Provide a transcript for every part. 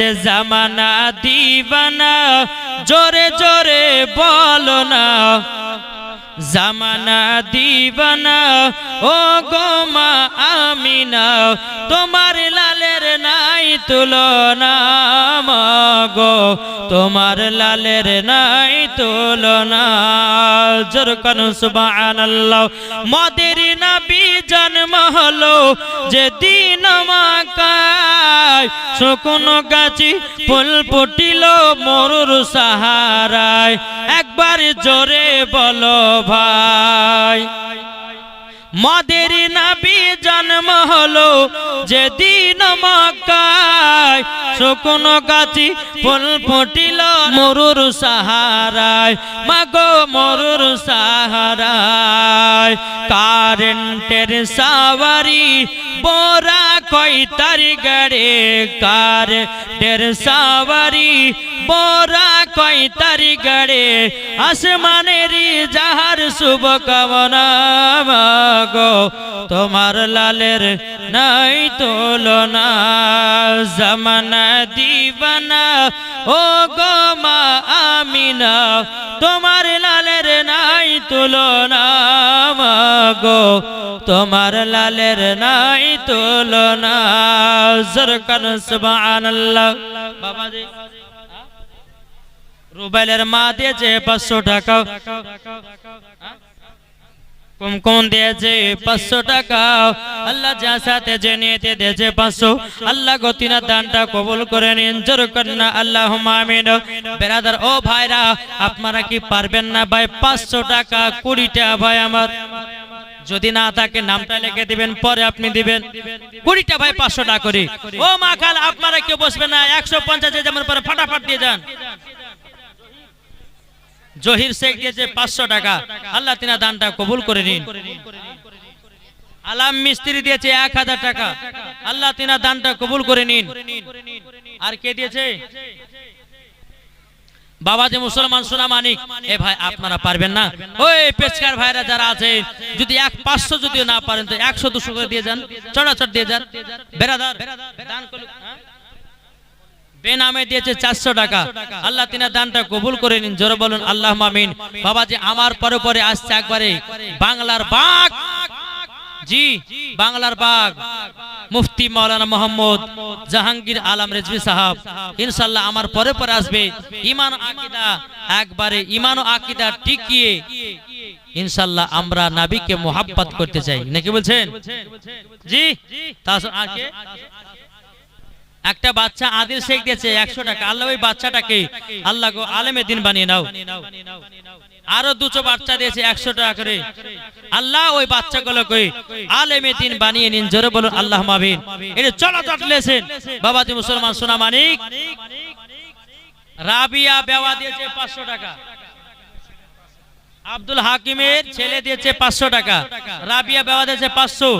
যে জামানা দিবানা, জোরে জোরে বলো না জামানা দিবানা। ও গো মা আমিনা, তোমার লালের নাই তুলনা, গো তোমার লালের নাই তুলনা। জোরে কানো সুবহানাল্লাহ। মদের নবী জন্ম হলো যে দিন মক্কায়, শুকনো গাছি ফুল ফুটিল মরুর সাহারায়। একবার জোরে বলো ভাই। মদের নবী জন্ম হলো যে দিন মক্কায়, শুকনো গাছি ফুল ফুটিল মরুর সাহারায়, মাগো মরুর সাহারায়। কারেন্টের সাওয়ারি বোরা কই তার গাড়ে, কারেন্টের সাওয়ারি বোরা কই তার গাড়ে। আসমানের যাহার শুভ কামনা, গো তোমার লালের নাই তুলনা। জামানা দিবানা, ও গো মা আমিনা, তোমার লালের নাই তুলনা, গো তোমার লালের নাই তুলনা। জরকান সুবহানাল্লাহ। বাবাজি রুবেলের মা দিয়েছে 500 টাকা, কুমকুম দিয়েছে 500 টাকা। আল্লাহ যা সাথে জেনেতে দিয়েছে 500। আল্লাহ গতিনা দানটা কবুল করে নিন। জোর কন্না আল্লাহুম্মা আমিন। বেরাদার ও ভাইরা, আপনারা কি পারবেন না ভাই 500 টাকা 20টা ভাই আমার যদি না থাকে নামটা লিখে দিবেন, পরে আপনি দিবেন 20টা ভাই 500 টাকা করে। ও মা খাল আপনারা কেউ বসবেন না, 150 যেমন পরে ফাটাফাট দিয়ে যান। জহির শেখ দিয়েছে 500 টাকা, আল্লাহ তিনা দানটা কবুল করে নিন। আলাম মিস্ত্রি দিয়েছে 1000 টাকা, আল্লাহ তিনা দানটা কবুল করে নিন। আর কে দিয়েছে? বাবা যে মুসলমান সোনা মানিক। এ ভাই আপনারা পারবেন না, ওই পেশকার ভাইরা যারা আছে যদি 500 যদিও না পারেন তো 100-200 করে দিয়ে যান, চড়াচড় দিয়ে যান। বেরাদার দান করুন। বেনামে দিয়েছে 400 টাকা, আল্লাহ তিনা দানটা কবুল করে নিন। জোরে বলুন আল্লাহুম্মা আমিন। বাবাজি আমার পরে পরে আসছে একবারে বাংলার বাঘ, জি বাংলার বাঘ মুফতি মাওলানা মোহাম্মদ জাহাঙ্গীর আলম রেজভী সাহেব, ইনশাআল্লাহ আমার পরে পরে আসবে। ঈমান আকীদা একবারে ঈমান ও আকীদা টিকিয়ে ইনশাআল্লাহ আমরা নবীকে মোহাব্বত করতে চাই, নাকি বলছেন? জি তাছাড়া আগে একটা বাচ্চা আদিল শেখ দিয়েছে 100 টাকা, আল্লাহ ওই বাচ্চাটাকে আল্লাহ গো আলেমে দিন বানিয়ে নাও। আরো 200 বাচ্চা দিয়েছে 100 টাকা করে, আল্লাহ ওই বাচ্চাগুলোকে আলেমে দিন বানিয়ে নিন। জোরে বলুন আল্লাহুম্মা আমিন। এটা চলাচট লেছেন বাবাজি মুসলমান সোনা মানিক। রাবিয়া বেওয়া দিয়েছে 500 টাকা, আব্দুল হাকিমের ছেলে দিয়েছে 500 টাকা, রাবিয়া বেওয়া দিয়েছে 500,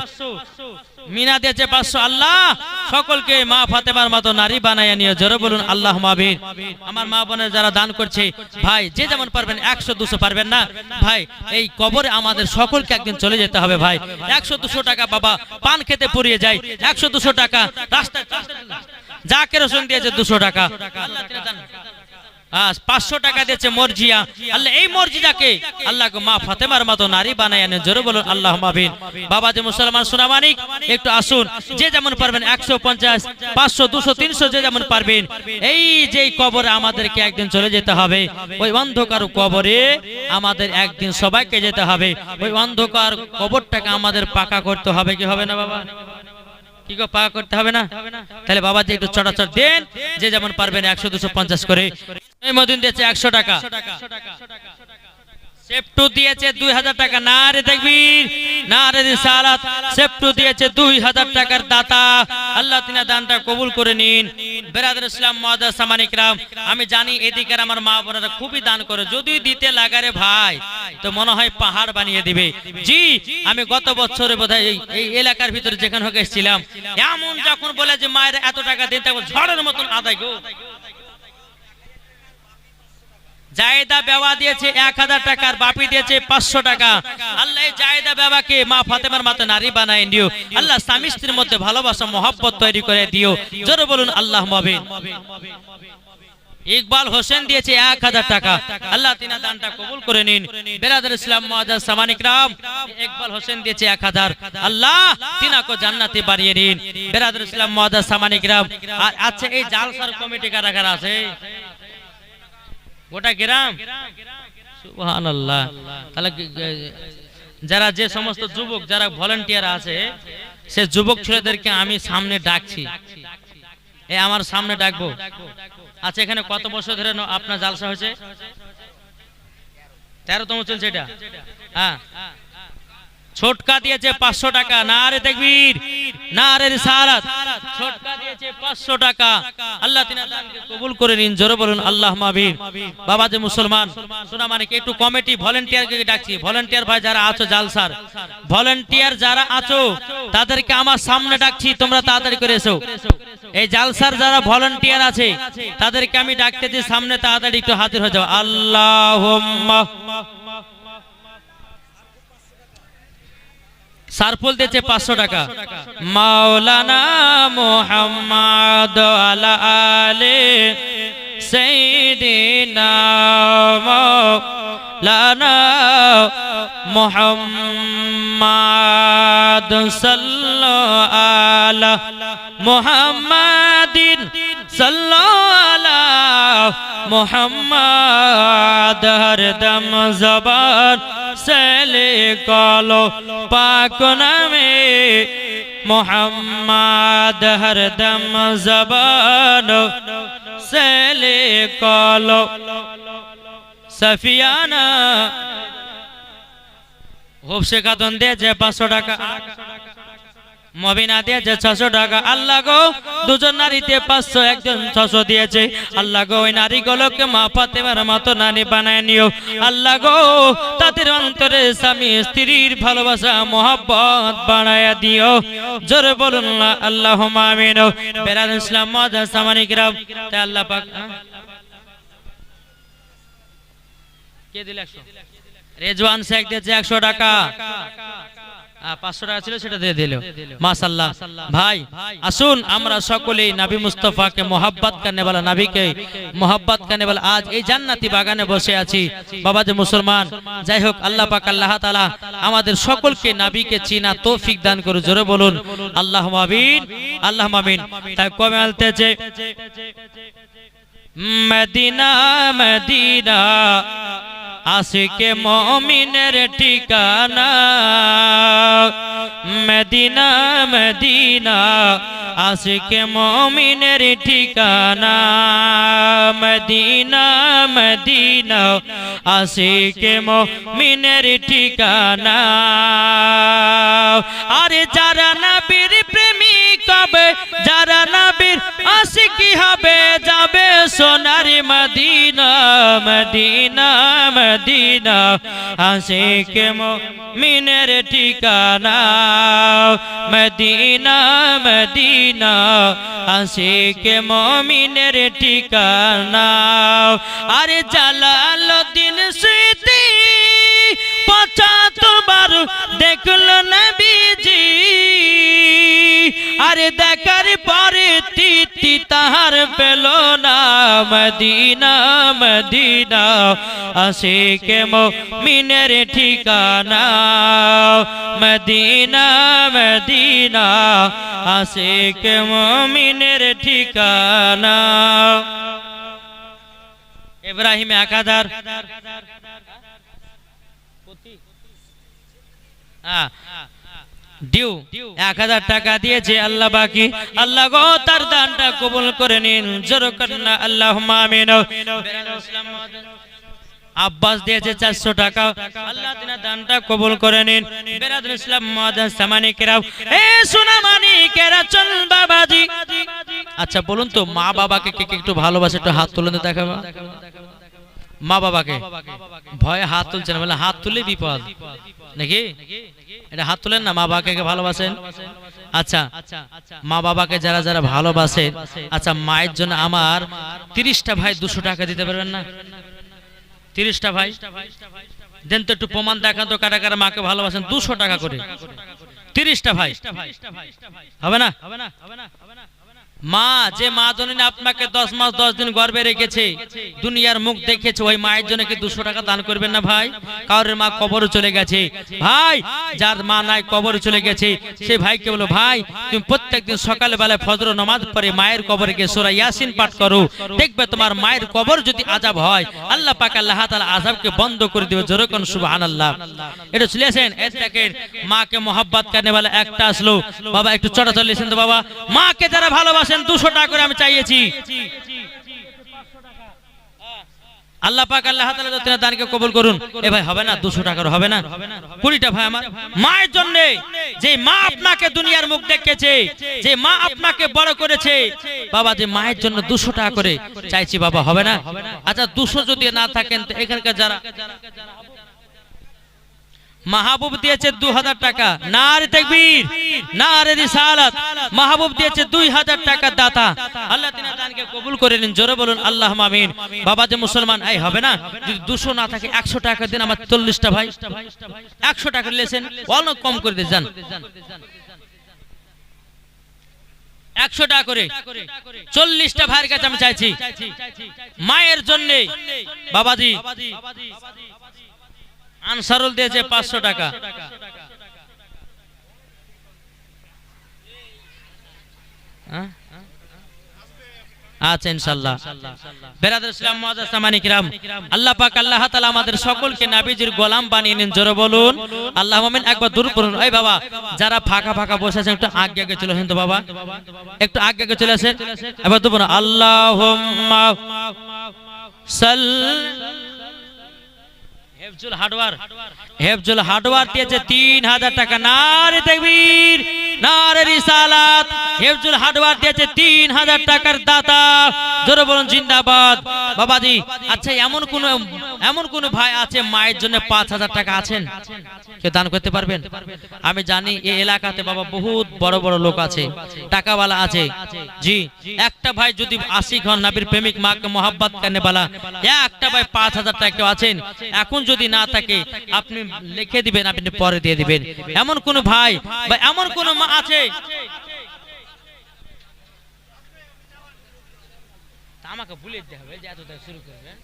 মিনা দিয়েছে 500। আল্লাহ সকলকে মা ফাতেমার মতো নারী বানায়া নিয়ে। জোরে বলুন আল্লাহুম্মা আমিন। আমার মা বোনের যারা দান করছে ভাই যে যেমন পারবেন, 100-200 পারবেন না ভাই, এই কবরে আমাদের সকলকে একদিন চলে যেতে হবে ভাই। 100-200 টাকা বাবা পান খেতে পুড়িয়ে যায়, 100-200 টাকা রাস্তায় জাকের হোসেন দিয়েছে 200 টাকা, আল্লাহ তিনা দান 500 টাকা দিয়েছে মর্জিয়া। আল্লাহ এই মর্জিদাকে আল্লাহ মা ফাতেমার মতো নারী বানায় আনেন। জোরে বলুন আল্লাহুম্মা আমিন। বাবা যে মুসলমান সোনা মানিক একটু আসুন, যে যেমন পারবেন 150, 500, 200, 300 যে যেমন পারবেন। এই যে কবরে আমাদেরকে একদিন চলে যেতে হবে, ওই অন্ধকার কবরে আমাদের একদিন সবাইকে যেতে হবে। ওই অন্ধকার কবরটাকে আমাদের পাকা করতে হবে, কি হবে না বাবা? কি গো পাকা করতে হবে না? তাহলে বাবা যে একটু চড়াচড় দেন, যে যেমন পারবেন 100-250 করে। এই মদিন দিয়েছে 100 টাকা, সেফটু দিয়েছে 2000 টাকা। নারে তাকবীর, নারে রিসালাত। সেফটু দিয়েছে 2000 টাকার দাতা, আল্লাহ তিনা দানটা কবুল করে নিন। বেরাদার ইসলাম মুআদ্দাস সামানি کرام, আমি জানি এদিকের আমার মা বোনেরা খুবই দান করে, যদি দিতে লাগারে ভাই তো মনে হয় পাহাড় বানিয়ে দিবে। জি আমি গত বছরে বোধহয় এই এলাকার ভিতরে যেখানে হোক এসেছিলাম, এমন যখন বলে যে মায়ের এত টাকা দিন, তখন ঝড়ের মতন আদায় গো। জায়েদা বেওয়া দিয়েছে 1000 টাকা, আর বাপি দিয়েছে 500 টাকা। আল্লাহ এই জায়েদা বেওয়াকে মা ফাতেমার মতো নারী বানায় দিও। আল্লাহ স্বামী স্ত্রীর মধ্যে ভালোবাসা মহব্বত তৈরি করে দিও। জোরে বলুন আল্লাহুম্মা আমিন। ইকবাল হোসেন দিয়েছে 1000 টাকা। আল্লাহ তিনার দানটা কবুল করে নিন। বেরাদার ইসলাম মুআজ্জাজ সামানিক রাম, ইকবাল হোসেন দিয়েছে 1000। আল্লাহ তিনাকে জান্নাতে বানিয়ে নিন। বেরাদার ইসলাম মুআজ্জাজ সামানিক রাম। আর আচ্ছা, এই জালসার কমিটি কারা কারা আছে? গোটা গ্রাম, সুবহানাল্লাহ। তাহলে যারা যে সমস্ত যুবক যারা ভলান্টিয়ার আছে, সে যুবক ছেলেদেরকে আমি সামনে ডাকছি, এই আমার সামনে ডাকবো। আচ্ছা, এখানে কত বছর ধরে আপনার জালসা হয়েছে? 13তম চলছে এটা। হ্যাঁ, ছোটকা দিয়েছে 500 টাকা। নারে তাকবীর, নারে রিসালাত। ছোটকা দিয়েছে 500 টাকা। আল্লাহ তিনার দানকে কবুল করে নিন। জোরে বলুন আল্লাহুম্মা আমিন। বাবা যে মুসলমান সোনামানিক, একটু কমিটি ভলান্টিয়ারকে ডাকছি। ভলান্টিয়ার ভাই যারা আছো জালসার, ভলান্টিয়ার যারা আছো তাদেরকে আমার সামনে ডাকছি, তোমরা তাড়াতাড়ি করে এসো। এই জালসার যারা ভলান্টিয়ার আছে তাদেরকে আমি ডাকতেছি সামনে, তাড়াতাড়ি একটু হাজির হয়ে যাও। আল্লাহুম্মা। সারফুল দিয়েছে 500 টাকা। মাওলানা মুহাম্মদ আলা আলে সাইয়্যিদিনা মাওলানা মুহাম্মদ সাল্লাল্লাহু আলা মুহাম্মাদিন সাল্লাল্লাহু আলা মুহাম্মদ। হরদম জবান से लिखो पाक नामे मुहम्मद। हरदम ज़बान से लिखो सफियाना। खूब से खातून दिए 500 টাকা। মবিনা দিয়েছে 600 টাকা। আল্লাহ গো, দুজন নারীতে 500, একজন 600 দিয়েছে। আল্লাহ গো, ওই নারীগুলোকে মা ফাতেমার মতো নারী বানায় নিও। আল্লাহ গো, তাদের অন্তরে স্বামী স্ত্রীর ভালোবাসা মহব্বত বানায়া দিও। জোরে বলুন আল্লাহুম্মা আমিন। বেরাদ ইসলাম মুআজ্জাজ সামানিক রাম, তাই আল্লাহ পাক কে দিল 100? রেজওয়ান শেখ দিয়েছে 100 টাকা। 500 টাকা ছিল, সেটা দিয়ে দিল। মাশাআল্লাহ। ভাই আসুন আমরা সকলেই নবী মুস্তাফাকে মোহাব্বত करने वाला, নবীকে মোহাব্বত करने वाला আজ এই জান্নাতি বাগানে বসে আছি। বাবা যে মুসলমান, যাই হোক আল্লাহ পাক আল্লাহ তাআলা আমাদের সকলকে নবীকে চিনা তৌফিক দান করুন। জোরে বলুন আল্লাহুম্মা আমিন, আল্লাহুম্মা আমিন। তাই কবে বলতেছে মদিনা মদিনা আশিকে মুমিনের ঠিকানা। মদিনা মদিনা আশিকে মুমিনের ঠিকানা। মদিনা মদিনা আশিকে মুমিনের ঠিকানা। আরে যারা নবীর প্রেমিক হবে, যারা নবীর আশিকি হবে, যাবে সোনার মদিনা। মদিনা মদিনা আশিকে মুমিনের ঠিকানা। মদিনা মদিনা আশিকে মুমিনের ঠিকানা। আরে জালালউদ্দিন সুয়ুতি 75 বার দেখলো নবীজি। আরে দেখার পরে তৃপ্তি তাহার পেল না। মদিনা মদিনা আশিকে মুমিনের ঠিকানা। মদিনা মদিনা আশিকে মুমিনের ঠিকানা। ইব্রাহিম 1000। ডিউ 1000 টাকা দিয়েছে। আল্লাহ বাকি, আল্লাহ গো তার দানটা কবুল করে নিন। জোরে করেন আল্লাহুম্মা আমিন। আব্বাস দিয়েছে 400 টাকা। আল্লাহ তিনার দানটা কবুল করে নিন। বেরাদুল ইসলাম মুআজ্জাজ সামানিকেরাও, এ সোনামানিকেরা চল বাবাজি। আচ্ছা বলুন তো, মা বাবাকে কে একটু ভালোবাসে? একটু হাত তুলে দেখাবো। মা বাবাকে ভয়ে হাত তুলছেন, বলে হাত তুলে বিপদ নাকি? এটা হাত তুলেন না। মা বাবাকে ভালোবাসেন? আচ্ছা, মা বাবাকে যারা যারা ভালোবাসেন, আচ্ছা মায়ের জন্য আমার 30টা ভাই 200 টাকা দিতে পারবেন না? 30টা ভাই দেন তো একটু প্রমাণ দেখান তো কারা কারা মাকে ভালোবাসেন। 200 টাকা করে 30টা ভাই হবে না? মা যে মা জননী আপনাকে 10 মাস 10 দিন গর্ভে রেখেছে, দুনিয়ার মুখ দেখেছে, ওই মায়ের জন্য কি 200 টাকা দান করবেন না ভাই? কারোর মা কবরে চলে গেছে ভাই, যার মা নাই কবরে চলে গেছে, সেই ভাইকে বলো ভাই তুমি প্রত্যেকদিন সকালে বেলায় ফজর নামাজ পড়ে মায়ের কবরে গিয়ে সূরা ইয়াসিন পাঠ করো, দেখবে তোমার মায়ের কবর যদি আযাব হয় আল্লাহ পাক আল্লাহ তাআলা আযাবকে বন্ধ করে দিবে। জোরে কোন সুবহানাল্লাহ। এটা চলেছেন এই দেখেন মাকে मोहब्बत करने वाला একটা আসলো। বাবা একটু চড়া চলেছেন তো বাবা, মাকে যারা ভালোবাসে 200 টাকা করে আমি চাইছি। আল্লাহ পাক আল্লাহ তাআলা যত দানকে কবুল করুন। এ ভাই হবে না 200 টাকার হবে না? 20টা ভাই আমার মায়ের জন্য, যে মা আপনাকে দুনিয়ার মুখ দেখেছে, যে মা আপনাকে বড় করেছে, বাবা যে মায়ের জন্য 200 টাকা করে চাইছি বাবা হবে না? আচ্ছা 200 যদি না থাকেন তো এখানকার যারা মাহবুব দিয়েছে 2000 টাকা, নারে তাকবীর নারে রিসালাত, মাহবুব দিয়েছে 2000 টাকা দাতা, আল্লাহ তিনার দানকে কবুল করে নিন। জোরে বলুন আল্লাহুম্মা আমিন। বাবা যে মুসলমান এই হবে না, যদি 200 না থাকে 100 টাকা দিন আমার 40টা ভাই 100 টাকা নিয়েছেন, অনেক কম করে দিয়ে যান 100 টাকা করে 40টা ভাইয়ের কাছে আমি চাইছি মায়ের জন্য। বাবাজি আনসারুল দিয়েছে 500 টাকা, আচ্ছা ইনশাআল্লাহ। বেরাদার ইসলাম মুআজ্জাজ সামানি কিরাম, আল্লাহ পাক আল্লাহ তাআলা আমাদের সকলকে নবীজির গোলাম বানিয়ে নিন। জোরে বলুন আল্লাহুম্মা আমিন। একবার দূর পড়ুন। এই বাবা যারা ফাঁকা ফাঁকা বসে আছেন একটু আগে আগে চলে আসেন তো বাবা, একটু আগে আগে চলে আসেন। এবার তো বলুন আল্লাহুম্মা হেফজুল হার্ডওয়্যার, হেফজুল হার্ডওয়্যার দিয়েছে 3000 টাকা, নারে তাকবীর নারে রিসালাত। হেফজুল হার্ডওয়্যার দিয়েছে 3000 টাকার দাতা, জোরে বলুন জিন্দাবাদ। বাবাজি আচ্ছা এমন কোন ভাই আছে মায়ের জন্য 5000 টাকা আছেন, কেউ দান করতে পারবেন? আমি জানি এই এলাকাতে বাবা বহুত বড় বড় লোক আছে, টাকাওয়ালা আছে। জি একটা ভাই যদি আশিক হন, নবীর প্রেমিক, মাকে মোহাব্বত করনে वाला, একটা ভাই 5000 টাকা কেউ আছেন? এখন যদি না থাকে আপনি লিখে দিবেন, আপনি পরে দিয়ে দিবেন। এমন কোন ভাই বা এমন কোন মা আছে? আমাকে বলে দিতে হবে যে এতটা শুরু করবেন,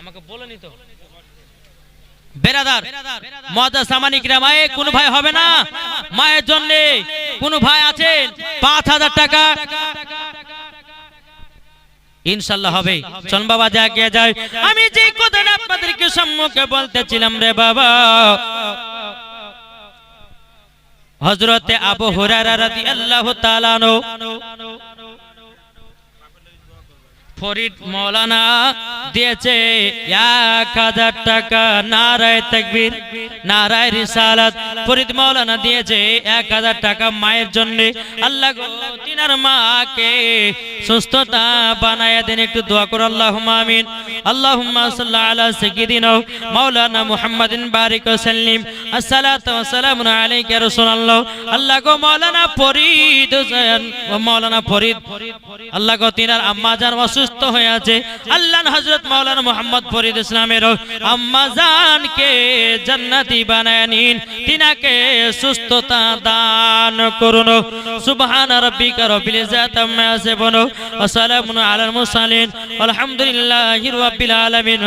আমাকে বলেনি তো। বেরাদার মুআজ্জাজ সামানি কিরাম, কোন ভাই হবে না মায়ের জন্য? কোন ভাই আছেন 5000 টাকা? ইনশাআল্লাহ হবে। চল বাবা জাগে যায়। আমি যে কথাটা আপনাদেরকে সম্মুখে বলতেছিলাম রে বাবা, হযরতে আবু হুরায়রা রাদিয়াল্লাহু তাআলা আনহু ফরিদ মাওলানা দিয়েছে 1000 টাকা, নারায়ে তাকবীর নারায়ে রিসালাত। ফরিদ মাওলানা দিয়েছে 1000 টাকা মায়ের জন্য। আল্লাহ গো তিনার মাকে সুস্থতা বানায়া দেন, একটু দোয়া করো আল্লাহুম্মা আমিন। আল্লাহুম্মা সাল্লি আলা সাইয়্যিদিনা মাওলানা মুহাম্মাদিন বারিক ওয়া সাল্লিম। আসসালাতু ওয়া সালামু আলাইকা ইয়া রাসূলুল্লাহ। আল্লাহ গো মাওলানা ফরিদ ও মাওলানা ফরিদ, আল্লাহ গো তিনার আম্মা জান অসুস্থ হয়ে আছে, আল্লাহ হযরত মাওলানা মুহাম্মদ ফরিদ ইসলামের আম্মা জানকে জান্নাতি বানায় নিন, তিনাকে সুস্থতা দান করুন। সুবহান রাব্বিকা রাব্বিল ইজ্জাতি আম্মা ইয়াসিফুন ওয়া সালামুন আলাল মুরসালিন আলহামদুলিল্লাহি রাব্বিল আলামিন।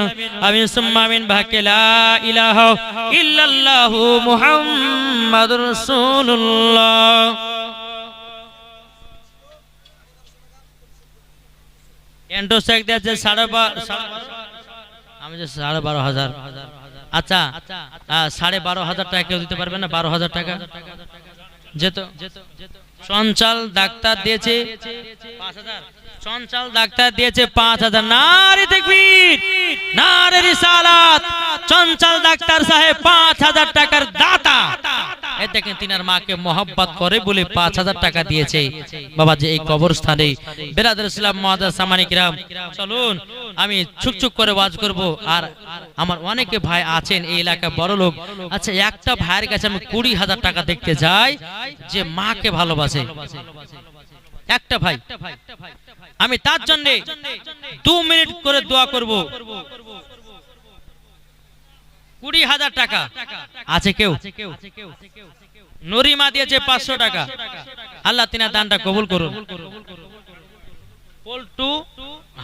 আমিন সুম্মা আমিন। বাকি লা ইলাহা ইল্লাল্লাহু মুহাম্মাদুর রাসূলুল্লাহ। এন্ডোসেক দিয়েছে 12.5, আমি যে 12,500। আচ্ছা 12,500 টাকা কেউ দিতে পারবে না? 12,000 টাকা যেত। চঞ্চল ডাক্তার দিয়েছে 5000, চঞ্চল ডাক্তার দিয়েছে 5000, নারে তাকবীর নারে রিসালাত। চঞ্চল ডাক্তার সাহেব 5000 টাকার দাতা। এই দেখেন তিনার মাকে মোহাব্বত করে বলে 5000 টাকা দিয়েছে। বাবা যে এই কবরস্থানে বেরাদার ইসলাম মুআজ্জাজ সামানি কিরাম, চলুন আমি ছুকছুক করে ওয়াজ করব। আর আমার অনেকে ভাই আছেন এই এলাকায় বড় লোক। আচ্ছা একটা ভাইয়ের কাছে আমি 20,000 টাকা দেখতে যাই যে মাকে ভালোবাসে, একটা ভাই, আমি তার জন্য 2 মিনিট করে দোয়া করব। 20,000 টাকা আছে কেউ? নরিমা দিয়েছে 500 টাকা। আল্লাহ তিনার দানটা কবুল করুন। পল্টু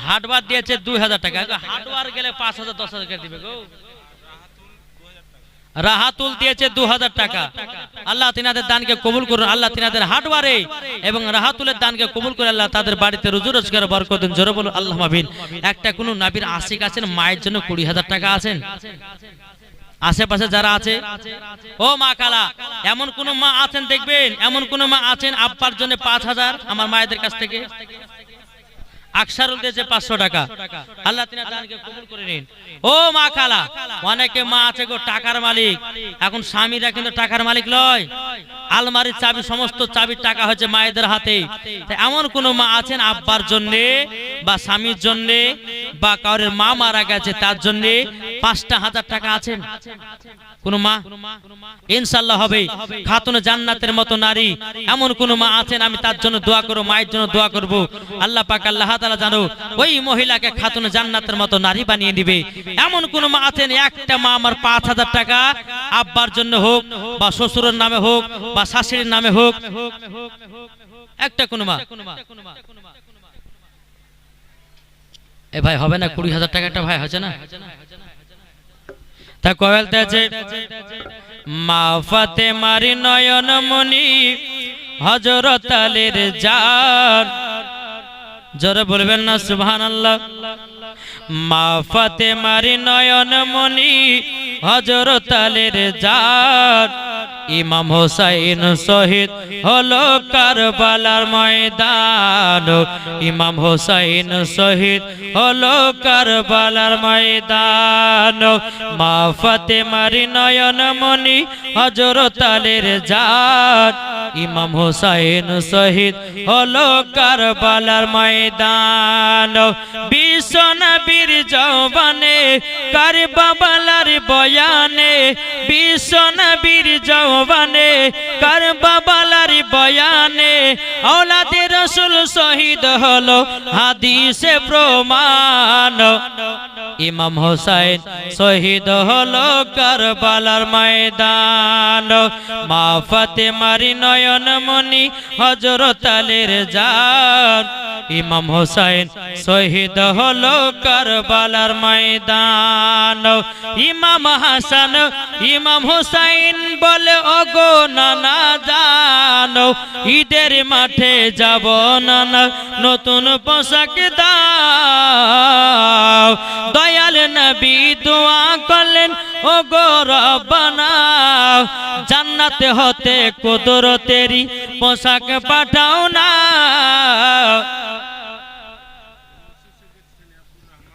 হাটবার দিয়েছে 2,000 টাকা। হাটবার গেলে 5,000 10,000 দিবে গো। রাহাতুল দিয়েছে 2,000 টাকা। আল্লাহ তিনাদের দানকে কবুল করুন। আল্লাহ তিনাদের হাটবারে এবং রাহাতুলের দানকে কবুল করে আল্লাহ তাদের বাড়িতে রুজি রোজগার বরকত দিন। জোরে বলুন আল্লাহুম্মা আমিন। একটা কোন নবীর আশিক আছেন মায়ের জন্য 20,000 টাকা আছেন? আশেপাশে যারা আছে ও মা খালা, এমন কোন মা আছেন দেখবেন, এমন কোন মা আছেন আব্বার জন্য 5,000 আমার মায়েদের কাছ থেকে। আকসারুল দিয়েছে 500 টাকা। আল্লাহ তিনার দানকে কবুল করে নিন। ও মা খালা, অনেকে মা আছে গো টাকার মালিক। এখন স্বামীরা কিন্তু টাকার মালিক নয়। আলমারির চাবি, সমস্ত চাবির টাকা হচ্ছে মায়েদের হাতে। এমন কোন মা আছেন আব্বার জন্য বা স্বামীর জন্য বা কারোর মা মারা গেছে তার জন্য 5,000 টাকা আছেন? কোন মা? ইনশাআল্লাহ হবে খাতুন জান্নাতের মতো নারী। এমন কোন মা আছেন? আমি তার জন্য দোয়া করব, মায়ের জন্য দোয়া করব। আল্লাহ পাক আল্লাহ তাআলা জানো ওই মহিলাকে খাতুন জান্নাতের মতো নারী বানিয়ে দিবে। এমন কোন মা আছেন? একটা মা আমার 5,000 টাকা আব্বার জন্য হোক বা শ্বশুরের নামে হোক বা শাশুড়ির নামে হোক, একটা কোন মা। এ ভাই হবে না 20,000 টাকা? একটা ভাই হচ্ছে না? তা কয়েলতে আছে মা ফাতেমার নয়ন মনি হযরত আলীর জান। জোরে বলবেন না সুবহানাল্লাহ। মা ফাতেমার নয়ন মনি হযরত আলীর জান। ইমাম হোসাইন শহীদ হলো কারবালার ময়দান। ইমাম হোসাইন শহীদ হলো কারবালার ময়দান। মা ফাতেমার নয়ন মনি হযরত আলীর জান। ইমাম হোসাইন শহীদ হলো কারবালার ময়দান। বিশ্ব নবীর জওয়ানে কারবালার বয়ানে, বিশ্ব নবীর জওয়ানে কারবালার বয়ানে আওলাদে রাসূল শহীদ হলো হাদিসে প্রমাণ। ইমাম হোসাইন শহীদ হলো কারবালার ময়দান। মা ফাতেমার নয়ন মনি হযরত আলীর জান। ইমাম হোসাইন শহীদ হলো কারবালার ময়দান। ইমাম হাসান ইমাম হোসাইন বলে ওগো নানা জানো, ঈদের মাঠে যাব নানা নতুন পোশাক দাও। দয়াল নবী দোয়া করলেন ওগো রব্বানা, জান্নাতে হতে কুদরতেরি পোশাক পাঠাও না।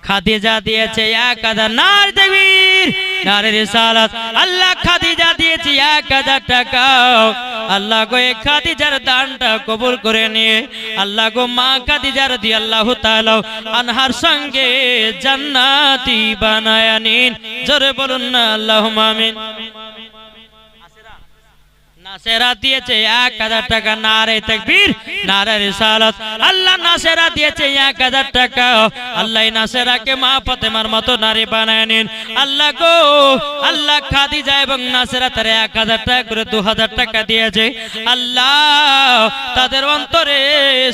খাদিজা দিয়েছে 1,000 নার তাকবীর নারে রিসালাত। আল্লাহ খাদিজা দিয়েছে 1,000 টাকা। আল্লাহ গো এই খাদিজার দানটা কবুল করে নিয়ে আল্লাহ গো মা খাদিজা রাদিয়াল্লাহু তাআলা আনহার সঙ্গে জান্নাতি বানায় নিন। জোরে বলুন না আল্লাহুম্মা আমিন। নাসেরা দিয়েছে 1,000 টাকা। নারে তাকবীর নারে রিসালাত। আল্লাহ নাসেরা দিয়েছে 1,000 টাকা। আল্লাহ নাসেরাকে মা ফাতেমার মতো নারী বানায় নিন। আল্লাহ গো আল্লাহ খাদিজা এবং নাসেরা তার 1,000 টাকা করে 2,000 টাকা দিয়েছে। আল্লাহ তাদের অন্তরে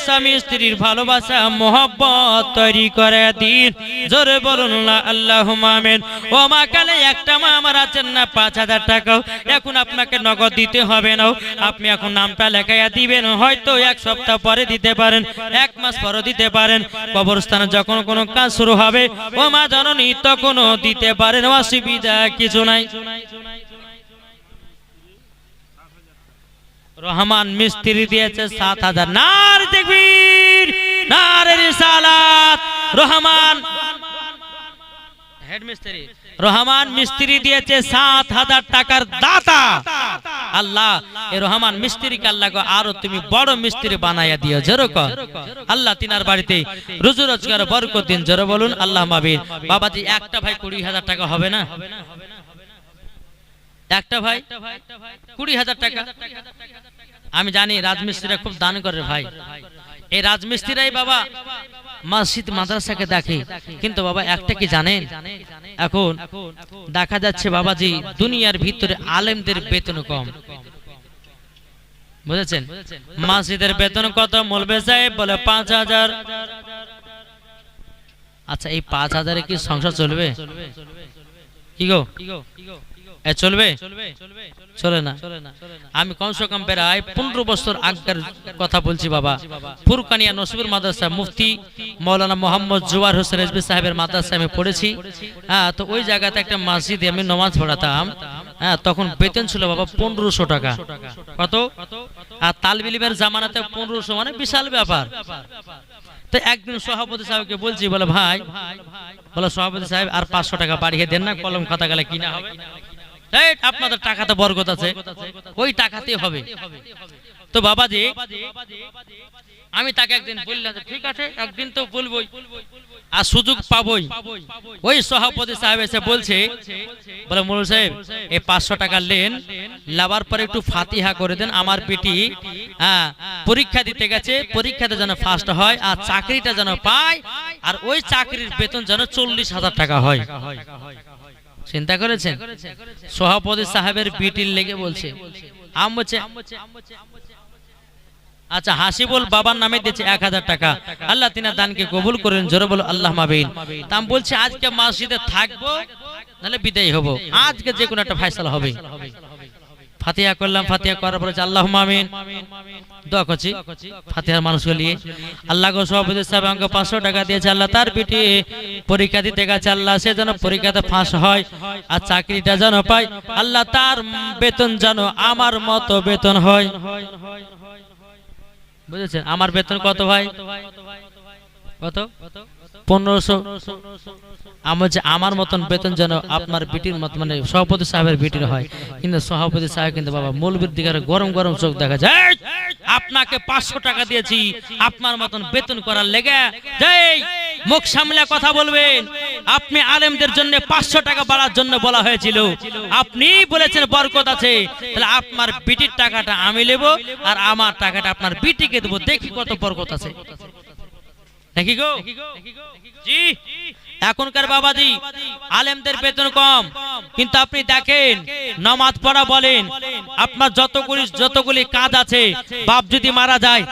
স্বামী স্ত্রীর ভালোবাসা মোহব্বত তৈরি করে দিন। জোরে বলুন না আল্লাহুম্মা আমিন। ও মা কালে একটা মা আমার আছেন না 5,000 টাকা এখন আপনাকে নগদ দিতে হবে না। আপনি এখন নামটা লেখাইয়া দিবেন, হয়তো 1 সপ্তাহ পরে দিতে পারেন, 1 মাস পরে দিতে পারেন। কবরস্থানে যখন কোনো কাজ শুরু হবে ও মা জননী তখনও দিতে পারেন, অসুবিধা কিছু নাই। রহমান মিস্ত্রি দিয়েছে 7,000। নারে তাকবীর নারে রিসালাত। রহমান হেড মিস্ত্রি রহমান মিস্ত্রি দিয়েছে 7,000 টাকার দাতা। আল্লাহ এই রহমান মিস্ত্রিকে আল্লাহ গো আরো তুমি বড় মিস্ত্রি বানাইয়া দিও। জোরে কর আল্লাহ তিনার বাড়িতে রুজি রোজগার বরকত দিন। জোরে বলুন আল্লাহুম্মা আমিন। বাবাজি একটা ভাই 20,000 টাকা হবে না? একটা ভাই 20,000 টাকা। আমি জানি রাজমিস্ত্রিরা খুব দান করে ভাই। এই রাজমিস্ত্রিরাই বাবা মসজিদ মাদ্রাসাকে দেখে, কিন্তু বাবা একটা কি জানেন, এখন দেখা যাচ্ছে বাবাজি দুনিয়ার ভিতরে আলেমদের বেতন কম, বুঝেছেন? মসজিদের বেতন কত? মৌলভী সাহেব বলে 5,000। আচ্ছা এই 5,000 কি সংসার চলবে? কি গো চলবে? চলে না। আমি কমসে কম প্রায় 15 বছর আগের কথা বলছি বাবা। ফুরকানিয়া নসিবুর মাদ্রাসা মুফতি মাওলানা মোহাম্মদ জুবাইর হোসেন রিজভী সাহেবের মাদ্রাসায় আমি পড়েছি। তো ওই জায়গাতে একটা মসজিদে আমি নামাজ পড়াতাম। তখন বেতন ছিল বাবা 1500 টাকা। কত? আর তালিব ইলমের জামানাতে 1500 মানে বিশাল ব্যাপার। তো একদিন সভাপতি সাহেবকে বলছি, বলে ভাই, বলে সভাপতি সাহেব আর 500 টাকা বাড়িয়ে দেন না, কলম খাতা গেলে কিনা হবে। আপনাদের টাকাতে বরকত আছে, ওই টাকাতেই হবে। তো বাবাজি আমি তাকে একদিন বললাম ঠিক আছে একদিন তো বলবোই, আর সুযোগ পাবোই। ওই সভাপতি সাহেব এসে বলছে, বলে মৌলভী সাহেব এই 500 টাকা লেন, লাভার পরে একটু ফাতিহা করে দেন, আমার বেটি পরীক্ষা দিতে গেছে, পরীক্ষাতে যেন ফার্স্ট হয় আর চাকরিটা যেন পায়, আর ওই চাকরির বেতন যেন 40,000 টাকা হয়। চিন্তা করেছেন? সভাপতি সাহেবের বিটির লেগে বলছে। আচ্ছা হাসিবুল বাবার নামে দিয়েছে 1000 টাকা, আল্লাহ তিনার দানকে কবুল করেন, জোরে বলো আল্লাহ মাবিন। তাম বলছে আজকে মসজিদে থাকবো নাহলে বিদায় হব, আজকে যে কোনো একটা ফয়সালা হবে। ফাতিহা করলাম, ফাতিহা করার পরে আল্লাহুম্মা আমিন দোয়া করছি ফাতিহার মানুষকে নিয়ে। আল্লাহ গো সভাপতি সাহেব আমাকে 500 টাকা দিয়েছে, আল্লাহ তার বেটি পরীক্ষা দিতে গেছে, আল্লাহ সে যেন পরীক্ষাতে ফাঁস হয় আর চাকরিটা যেন পায়, আল্লাহ তার বেতন যেন আমার মতো বেতন হয়। বুঝেছেন? আমার বেতন কত ভাই? কত? 1500। আমার মতন বেতন যেন আপনার বিটির মত, মানে সভাপতি সাহেবের বিটির হয়। কিন্তু সভাপতি সাহেব কিন্তু বাবা মৌলবীর দিকে গরম গরম চোখ দেখা যায়। আপনাকে 500 টাকা দিয়েছি আপনার মতন বেতন করার লেগে, মুখ সামলে কথা বলবেন। আপনি আলেমদের জন্য 500 টাকা বাড়ার জন্য বলা হয়েছিল, আপনি বলেছেন বরকত আছে, তাহলে আপনার বিটির টাকাটা আমি নেব আর আমার টাকাটা আপনার বিটিকে দেবো, দেখি কত বরকত আছে। নাকি গো? জি। এখনকার বাবাজি আলেমদের বেতন কম, কিন্তু আপনি দেখেন নামাজ পড়া বলেন, আপনার যতগুলি কাজ আছে, বাপ যদি মারা যায়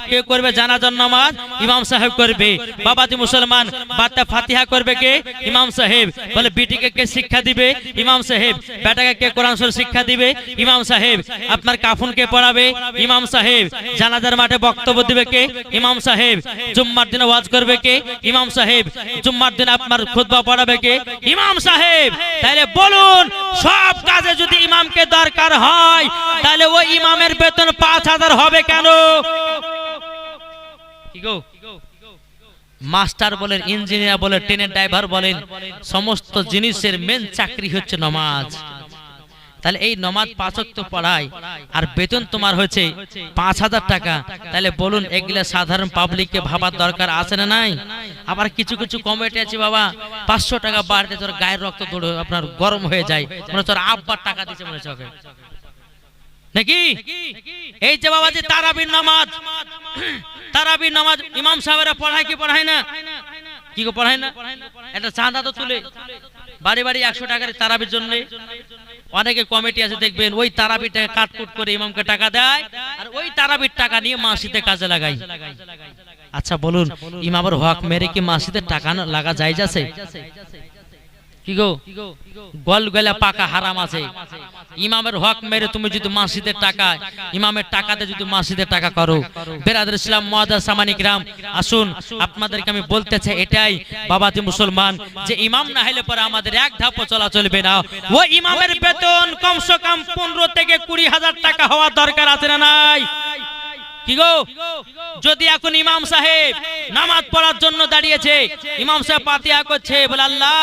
কে করবে জানাজার নামাজ? ইমাম সাহেব করবে। বাবাজি মুসলমান বাচ্চা ফাতিহা করবে কে? ইমাম সাহেব। বলে বিটিকে কে শিক্ষা দিবে? ইমাম সাহেব। বেটাকে কে কোরআন শরীফ শিক্ষা দিবে? ইমাম সাহেব। আপনার কাফন কে পড়াবে? ইমাম সাহেব। জানাজার মাঠে বক্তব্য দিবে কে? ইমাম সাহেব। জুম্মার দিনে ওয়াজ করবে কে? ইমাম সাহেব। জুম্মার আপনার খুতবা পড়াবে কে? ইমাম সাহেব। তাহলে বলুন সব কাজে যদি ইমামকে দরকার হয়, তাহলে ওই ইমামের বেতন 5,000 হবে কেন? কি গো? মাস্টার বলেন, ইঞ্জিনিয়ার বলেন, ট্রেনের ড্রাইভার বলেন, সমস্ত জিনিসের মেন চাকরি হচ্ছে নামাজ। তাহলে এই নামাজ 5 ওয়াক্ত পড়ায় আর বেতন তোমার হচ্ছে 5,000 টাকা, তাহলে বলুন এগুলা সাধারণ পাবলিককে ভাবার দরকার আছে না নাই? আবার কিছু কিছু কমিটি আছে বাবা 500 টাকা বাড়তে তোর গায়ের রক্ত দৌড়ে আপনার গরম হয়ে যায়, মানে তোর আব্বার টাকা দিচ্ছে মনে হচ্ছে নাকি? এই যে বাবা যে তারাবির নামাজ ইমাম সাহেবরা পড়ায় কি পড়ায় না? কি গো পড়ায় না? একটা চাঁদা তো তুলে বাড়ি বাড়ি 100 টাকার তারাবির জন্য। অনেকে কমিটি আছে দেখবেন ওই তারাবিটা কাটকুট করে ইমামকে টাকা দেয়, আর ওই তারাবির টাকা নিয়ে মসজিদে কাজে লাগায়। আচ্ছা বলুন ইমামের হক মেরে কি মসজিদে টাকা লাগা যায় যাচ্ছে? কি গো? গল গলা পাকা হারাম আছে। ইমামের হক মেরে তুমি যদি মসজিদের টাকা, ইমামের টাকাতে যদি মসজিদের টাকা করো, বেরাদর ইসলাম মুআজ্জাজ সামানিক রাম, আসুন আপনাদেরকে আমি বলতে চাই এটাই বাবাজি মুসলমান, যে ইমাম না হলে পরে আমাদের এক ধাপও চলা চলবে না। ও ইমামের বেতন কমসে কম 15 থেকে 20,000 টাকা হওয়া দরকার আছে না নাই? কি গো? যদি এখন ইমাম সাহেব নামাজ পড়ার জন্য দাঁড়িয়েছে, ইমাম সাহেব ফাতিহা করছে, বলে আল্লাহ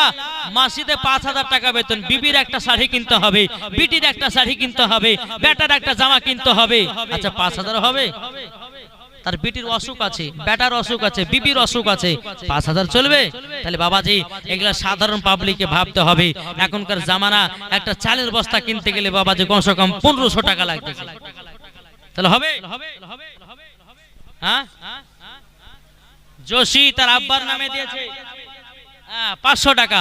মসজিদে 5,000 টাকা বেতন, বিবির একটা শাড়ি কিনতে হবে, বিটির একটা শাড়ি কিনতে হবে, বেটার একটা জামা কিনতে হবে। আচ্ছা 5,000 হবে? তার বিটির অসুখ আছে, বেটার অসুখ আছে, বিবির অসুখ আছে, 5,000 চলবে? তাহলে বাবাজি এগুলা সাধারণ পাবলিককে ভাবতে হবে। এখনকার জামানা একটা চালের বস্তা কিনতে গেলে বাবাজি কমসে কম 1500 টাকা লাগতেছে। তাহলে হবে? হ্যাঁ जोशी তার আব্বার নামে দিয়েছে 500 টাকা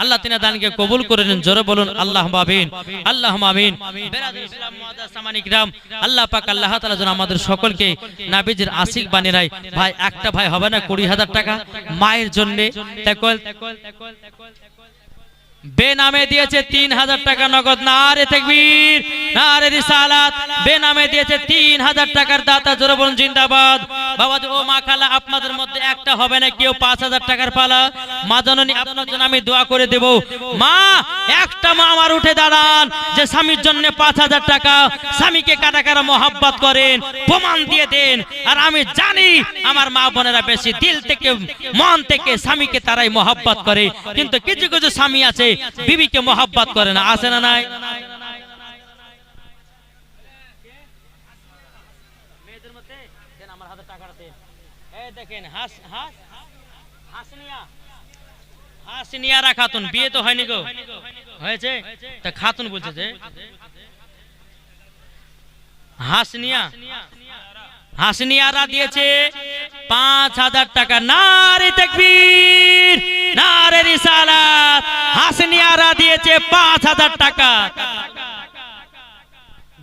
আল্লাহ তিনা দানকে কবুল করে নিন জোরে বলুন আল্লাহুম্মা আমিন আল্লাহুম্মা আমিন বেরাদর ইসলাম মুআজ্জাজ সামানি কিরাম আল্লাহ পাক আল্লাহ তাআলা যেন আমাদের সকলকে নবীজির আশিক বানিয়ে রায় ভাই একটা ভাই হবে না 20000 টাকা মায়ের জন্য তাকল বেনামে দিয়েছে 3000 টাকা নগদ নারে তাকবীর নারে রিসালাত বেনামে দিয়েছে 3000 টাকার দাতা জোরে বলুন জিন্দাবাদ বাবাজি ও মা খালা আপনাদের মধ্যে একটা হবে না কেউ 5000 টাকার পালা মা জননী আপনার জন্য আমি দোয়া করে দেব মা একটা মা আমার উঠে দাঁড়ান যে স্বামীর জন্য 5000 টাকা স্বামীকে কাটা কাটা mohabbat করেন প্রমাণ দিয়ে দেন আর আমি জানি আমার মা বোনেরা বেশি দিল থেকে মন থেকে স্বামীকে তারাই mohabbat করে কিন্তু কিছু কিছু স্বামী আছে বিবিকে mohabbat করে না আছে না নাই মেয়েদের মধ্যে দেন আমার হাতে টাকা দেন এই দেখেন হাসনিয়া খাতুন বিয়ে তো হয়নি গো হয়েছে তা খাতুন বলছে যে হাসনিয়ারা দিয়েছে 5000 টাকা নারে তাকবীর নারে রিসালাত হাসনিয়ারা দিয়েছে 5000 টাকা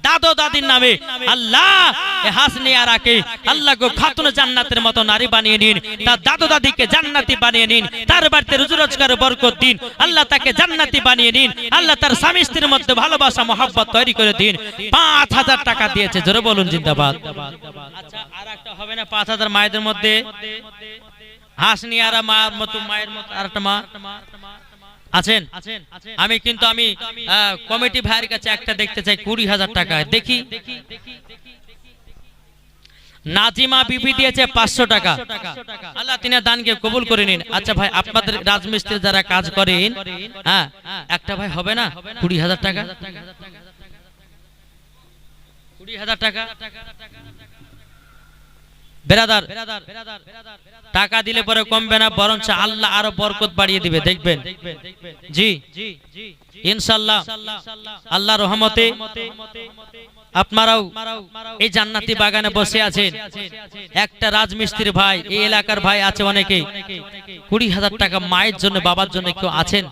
দাদু দাদির নামে আল্লাহ এই হাসনিয়ারাকে আল্লাহ গো খাতুন জান্নাতের মতো নারী বানিয়ে নিন তার দাদু দাদিকে জান্নাতি বানিয়ে নিন তার বাড়িতে রুজি রোজগারে বরকত দিন আল্লাহ তাকে জান্নাতি বানিয়ে নিন আল্লাহ তার স্বামী স্ত্রীর মধ্যে ভালোবাসা mohabbat তৈরি করে দিন 5000 টাকা দিয়েছে জোরে বলুন জিন্দাবাদ আচ্ছা আরেকটা হবে না 5000 মায়েদের মধ্যে হাসনিয়ারা মায়ের মতো আরেকটা মা আছেন আমি কিন্তু আমি কমিটি ভাইয়ের কাছে একটা দেখতে চাই 20000 টাকা দেখি নাজিমা বিবি দিয়েছে 500 টাকা আল্লাহ তিনা দানকে কবুল করে নিন আচ্ছা ভাই আপনাদের রাজমিস্ত্রি যারা কাজ করেন হ্যাঁ একটা ভাই হবে না 20000 টাকা 20000 টাকা বেরাদার টাকা দিলে পরে কমবে না বরঞ্চ আল্লাহ আরো বরকত বাড়িয়ে দিবে দেখবেন জি ইনশাআল্লাহ আল্লাহর রহমতে আপনারাও এই জান্নাতি বাগানে বসে আছেন একটা রাজমিস্ত্রি ভাই এই এলাকার ভাই আছে অনেকে 20000 টাকা মায়ের জন্য বাবার জন্য কেউ আছেন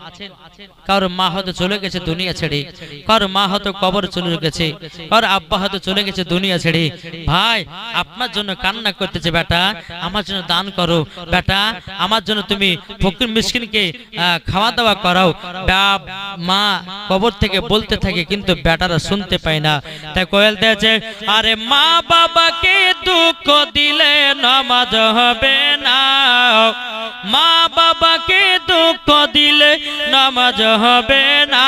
কারো মা হয়তো চলে গেছে দুনিয়া ছেড়ে কারো মা হয়তো কবর চলে গেছে কারো আব্বা হয়তো চলে গেছে দুনিয়া ছেড়ে ভাই আপনার জন্য কান্না করতেছে বেটা আমার জন্য দান করো বেটা আমার জন্য তুমি ফকির মিসকিনকে খাওয়া দাওয়া করাও মা কবর থেকে বলতে থাকে কিন্তু বেটারা শুনতে পায় না তাই কোয়েল দিয়েছে আরে মা বাবাকে দুঃখ দিলে নামাজ হবে না মা বাবাকে দুঃখ দিলে নামাজ হবে না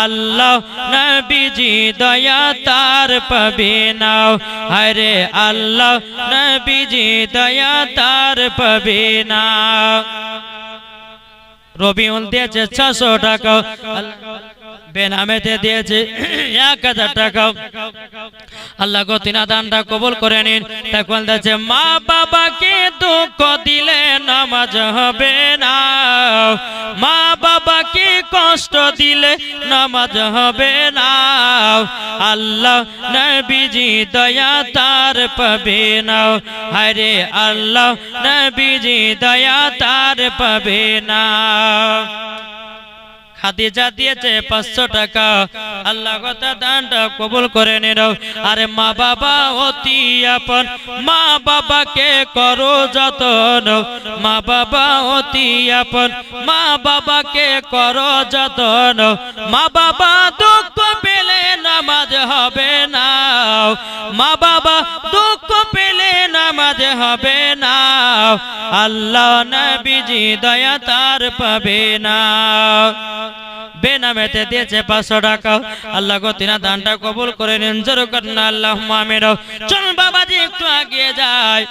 আল্লাহ নবীজি দয়া তার পাবে না আরে আল্লাহ নবীজি দয়া তার পাবে না রবিউল দিয়েছে 600 টাকা বেনামেতে দিয়েছে 1000 টাকা আল্লাহ গো তিনা দানটা কবুল করে নিন তাই বলতেছে মা বাবাকে দুঃখ দিলে নামাজ হবে না মা বাবাকে কষ্ট দিলে নামাজ হবে না আল্লাহ নবীজি দয়া তার পাবে না আরে আল্লাহ নবীজি দয়া তার পাবে না খাদিজা দিয়েছে 500 টাকা আল্লাহ কথা দানটা কবুল করে নিন আরে মা বাবা অতি আপন মা বাবাকে করো যতন মা বাবা অতি আপন মা বাবাকে করো যতন মা বাবা দুঃখ পেলে নামাজ হবে না মা বাবা দুঃখ পেলে নামাজ হবে না আল্লাহ নবীজি দয়া তার পাবে না বেনামেতে দিয়েছে 500 টাকা আল্লাহ গো তিনা দানটা কবুল করে নিন জোরে করেন আল্লাহুম্মা আমিন চল বাবাজি একটু এগিয়ে যাই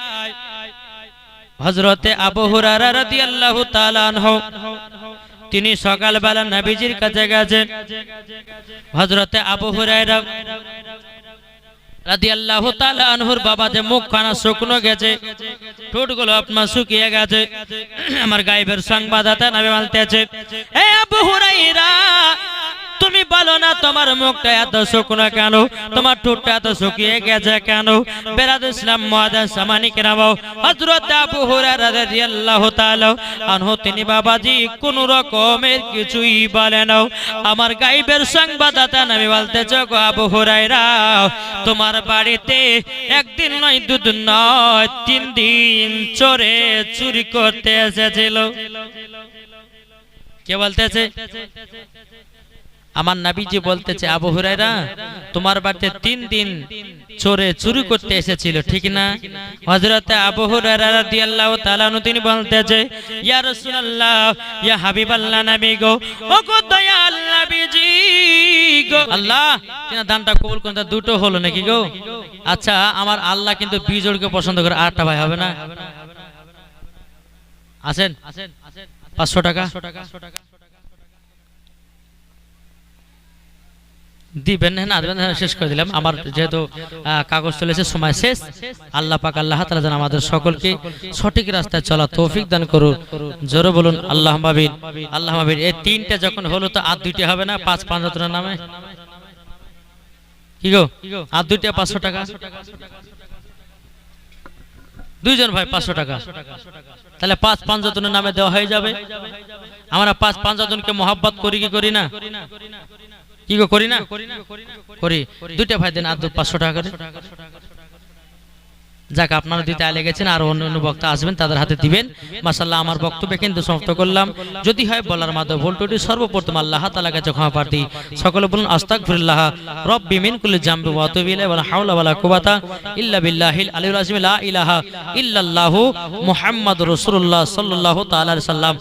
হযরতে আবু হুরায়রা রাদিয়াল্লাহু তাআলা আনহু তিনি সকালবেলা নবীজির কাছে গেছেন হযরতে আবু হুরায়রা রাদিয়াল্লাহু তাআলা আনহুর বাবা যে মুখখানা শুকনো গেছে ঠোঁটগুলো আপনার শুকিয়ে গেছে আমার গায়েবের সংবাদদাতা নবী বলতেছে হে আবু হুরায়রা তুমি বলো না তোমার মুখটা এত শুকনো কেন, তোমার ঠোঁটটা এত শুকিয়ে গেছে কেন? বেরাদুল ইসলাম মুআজ্জাজ সামানি কেরাম, হযরত আবু হুরায়রা রাদিয়াল্লাহু তাআলা আনহু তিনি বাবাজি কোন রকমের কিছুই বলে না। আমার গায়বের সংবাদদাতা নবী বলতেছে, গো আবু হুরায়রা, তোমার বাড়িতে একদিন নয় দুদিন নয় 3 দিন চোরে চুরি করতে এসেছিল। কে বলতেছে? আমার নবীজি বলতেছে, আবু হুরায়রা তোমার বাড়িতে 3 দিন চোরে চুরি করতে এসেছিল, ঠিক না? হযরত আবু হুরায়রা রাদিয়াল্লাহু তাআলা আনহু তিনি বলতেছে, ইয়া রাসূলুল্লাহ, ইয়া হাবিবাল্লাহ নবী গো, ও গো দয়াল নবীজি গো, আল্লাহ তিনা দানটা কবুল করুন। দুটো হলো নাকি গো? আচ্ছা, আমার আল্লাহ কিন্তু বিজোড়কে পছন্দ করে, আরেকটা ভাই হবে না? আছেন 500 টাকা দিবেন না? শেষ করে দিলাম, আমার যেহেতু কাগজ চলেছে, সময় শেষ। আল্লাহ পাক আল্লাহ তাআলা যেন আমাদের সকলকে সঠিক রাস্তায় চলা তৌফিক দান করুন। জোরে বলুন আল্লাহুম্মা আমিন, আল্লাহুম্মা আমিন। এই 3টা যখন হলো তো আর 2টা হবে না? 5 জনের নামে কি গো? আর 2টা 500 টাকা, 2 জন ভাই 500 টাকা, তাহলে 5 জনের নামে দেওয়া হয়ে যাবে। আমরা 5 জনকে মহব্বত করি কি করি না? কি গো, করি না? করি। 2টা ভাই দেন আর 500 টাকা করে। যাক, আপনারা দিতে আলে গেছেন, আর অন্য বক্তা আসবেন তাদের হাতে দিবেন। মাশাআল্লাহ, আমার বক্তব্য কিন্তু সমাপ্ত করলাম। যদি হয় বলার মাধ্যমে ভুল ত্রুটি সর্বপ্রথম আল্লাহ তাআলার কাছে ক্ষমা প্রার্থী। সকলে বলুন আস্তাগফিরুল্লাহ রাব্বি মিন কুল্লি জামবি ওয়া আতুবু ইলাইহি ওয়া লা হাওলা ওয়া লা কুওয়াতা ইল্লা বিল্লাহিল আলিয়্যিল আযীম লা ইলাহা ইল্লাল্লাহু মুহাম্মাদুর রাসূলুল্লাহ সাল্লাল্লাহু তাআলা আলাইহি সাল্লাম।